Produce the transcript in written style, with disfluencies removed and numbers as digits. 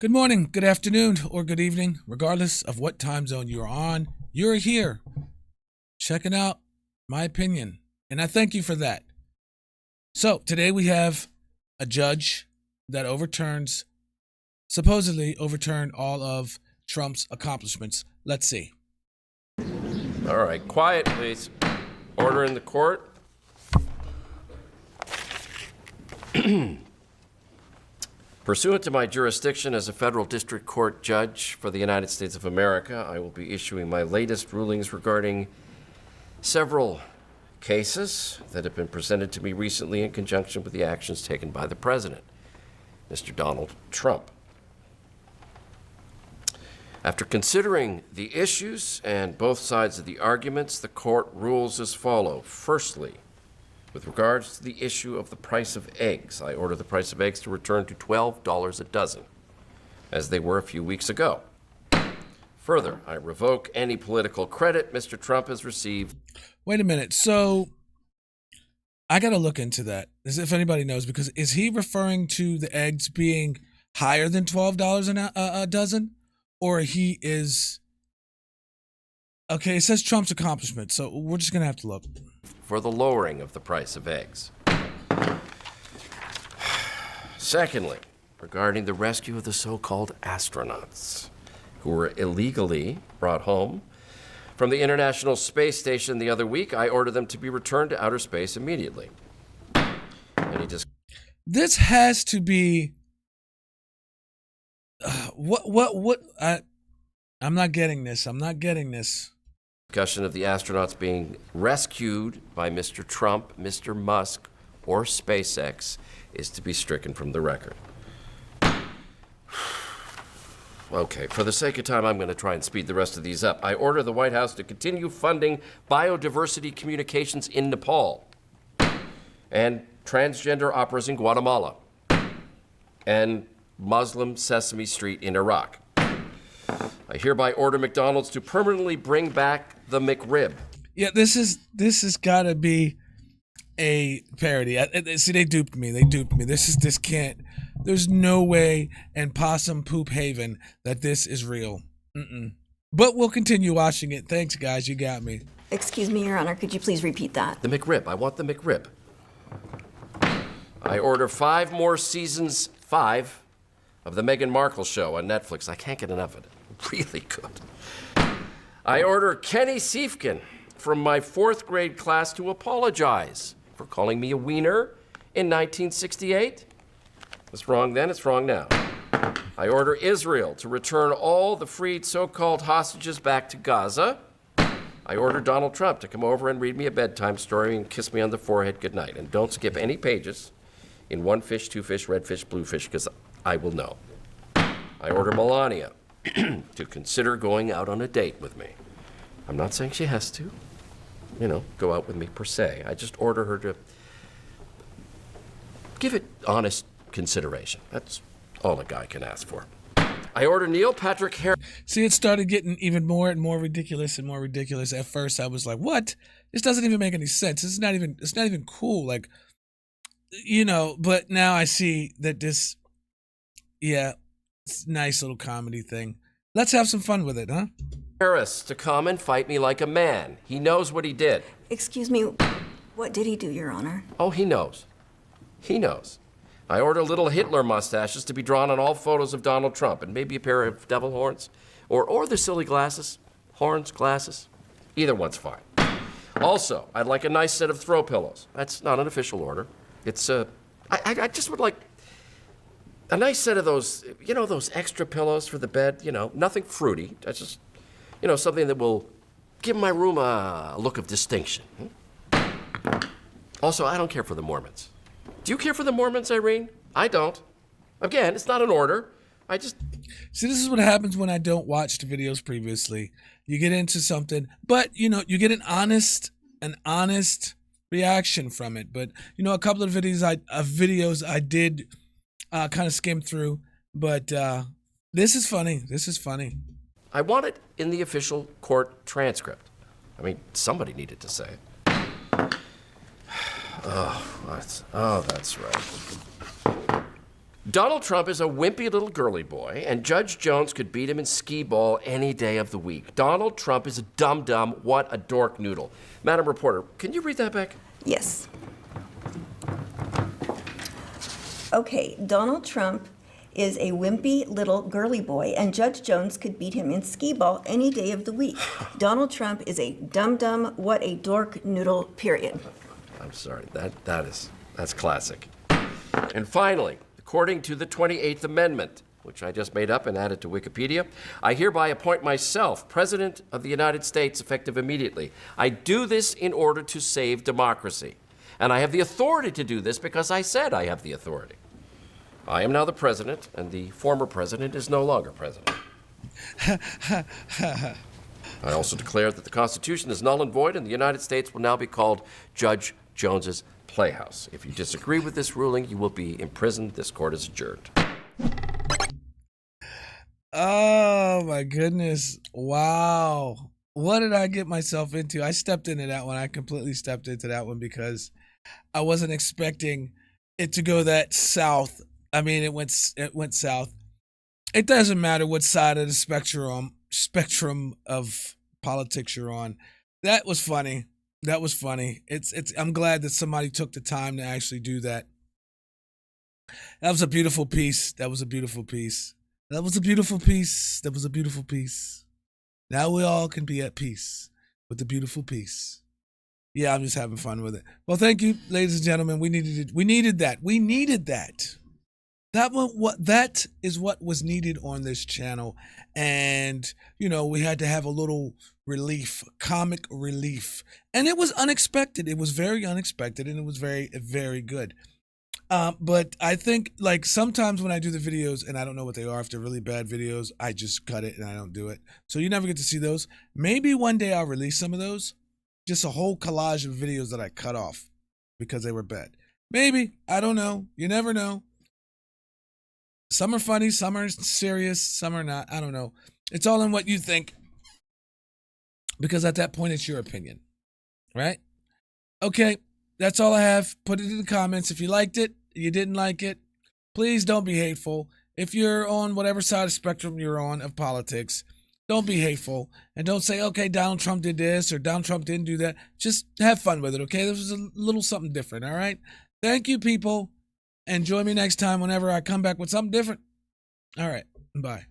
Good morning, good afternoon, or good evening, regardless of what time zone you're on. You're here checking out my opinion, and I thank you for that. So, today we have a judge that supposedly overturned all of Trump's accomplishments. Let's see. All right, quiet, please. Order in the court. Pursuant to my jurisdiction as a federal district court judge for the United States of America, I will be issuing my latest rulings regarding several cases that have been presented to me recently in conjunction with the actions taken by the president, Mr. Donald Trump. After considering the issues and both sides of the arguments, the court rules as follows. Firstly, with regards to the issue of the price of eggs, I order the price of eggs to return to $12 a dozen, as they were a few weeks ago. Further, I revoke any political credit Mr. Trump has received. Wait a minute. So, I got to look into that, as if anybody knows, because is he referring to the eggs being higher than $12 a dozen? Or he is... Okay, it says Trump's accomplishment, so we're just going to have to look. For the lowering of the price of eggs. Secondly, regarding the rescue of the so-called astronauts who were illegally brought home from the International Space Station the other week, I order them to be returned to outer space immediately. This has to be... I'm not getting this. Discussion of the astronauts being rescued by Mr. Trump, Mr. Musk, or SpaceX is to be stricken from the record. Okay, for the sake of time, I'm going to try and speed the rest of these up. I order the White House to continue funding biodiversity communications in Nepal and transgender operas in Guatemala and Muslim Sesame Street in Iraq. I hereby order McDonald's to permanently bring back the McRib. Yeah, this has got to be a parody. See, they duped me. This can't. There's no way in Possum Poop Haven that this is real. But we'll continue watching it. Thanks, guys. You got me. Excuse me, Your Honor. Could you please repeat that? The McRib. I want the McRib. I order 5 more seasons, 5, of the Meghan Markle show on Netflix. I can't get enough of it. Really good. I order Kenny Siefkin from my 4th grade class to apologize for calling me a wiener in 1968. It's wrong then, it's wrong now. I order Israel to return all the freed so-called hostages back to Gaza. I order Donald Trump to come over and read me a bedtime story and kiss me on the forehead goodnight. And don't skip any pages in 1 fish, 2 fish, red fish, blue fish, because I will know. I order Melania to consider going out on a date with me. I'm not saying she has to, go out with me per se. I just order her to give it honest consideration. That's all a guy can ask for. I order Neil Patrick Harris. See, it started getting even more and more ridiculous and more ridiculous. At first, I was like, "What? This doesn't even make any sense. It's not even cool." Like, But now I see that this, it's a nice little comedy thing. Let's have some fun with it, huh? Harris to come and fight me like a man. He knows what he did. Excuse me, what did he do, Your Honor? Oh, he knows. He knows. I order little Hitler mustaches to be drawn on all photos of Donald Trump, and maybe a pair of devil horns, or the silly glasses, horns, glasses. Either one's fine. Also, I'd like a nice set of throw pillows. That's not an official order. It's I just would like a nice set of those, those extra pillows for the bed, nothing fruity. That's just, something that will give my room a look of distinction. Also, I don't care for the Mormons. Do you care for the Mormons, Irene? I don't. Again, it's not an order. I just... See, this is what happens when I don't watch the videos previously. You get into something, but, you get an honest reaction from it. But, a couple of videos I did kind of skim through. But this is funny. I want it in the official court transcript. I mean, somebody needed to say it. That's right. Donald Trump is a wimpy little girly boy, and Judge Jones could beat him in skee ball any day of the week. Donald Trump is a dum-dum. What a dork noodle. Madam Reporter, can you read that back? Yes. Okay, Donald Trump is a wimpy little girly boy, and Judge Jones could beat him in skee ball any day of the week. Donald Trump is a dum-dum, what a dork noodle, period. I'm sorry, that's classic. And finally, according to the 28th Amendment, which I just made up and added to Wikipedia, I hereby appoint myself President of the United States effective immediately. I do this in order to save democracy. And I have the authority to do this because I said I have the authority. I am now the president, and the former president is no longer president. I also declare that the Constitution is null and void, and the United States will now be called Judge Jones's Playhouse. If you disagree with this ruling, you will be imprisoned. This court is adjourned. Oh my goodness. Wow. What did I get myself into? I stepped into that one. I completely stepped into that one because I wasn't expecting it to go that south. I mean, it went south. It doesn't matter what side of the spectrum of politics you're on. That was funny. That was funny. I'm glad that somebody took the time to actually do that. That was a beautiful piece. That was a beautiful piece. That was a beautiful piece. That was a beautiful piece. Now we all can be at peace with the beautiful piece. Yeah, I'm just having fun with it. Well, thank you, ladies and gentlemen. We needed it. We needed that. We needed that. That is what was needed on this channel. And, you know, we had to have a little relief, comic relief. And it was unexpected. It was very unexpected, and it was very, very good. But I think, like, sometimes when I do the videos, and I don't know what they are, if they're really bad videos, I just cut it and I don't do it. So you never get to see those. Maybe one day I'll release some of those. Just a whole collage of videos that I cut off because they were bad. Maybe. I don't know. You never know. Some are funny, some are serious, some are not. I don't know. It's all in what you think. Because at that point, it's your opinion. Right? Okay. That's all I have. Put it in the comments. If you liked it, you didn't like it, please don't be hateful. If you're on whatever side of the spectrum you're on of politics, don't be hateful. And don't say, okay, Donald Trump did this or Donald Trump didn't do that. Just have fun with it, okay? This was a little something different, all right? Thank you, people. And join me next time whenever I come back with something different. All right. Bye.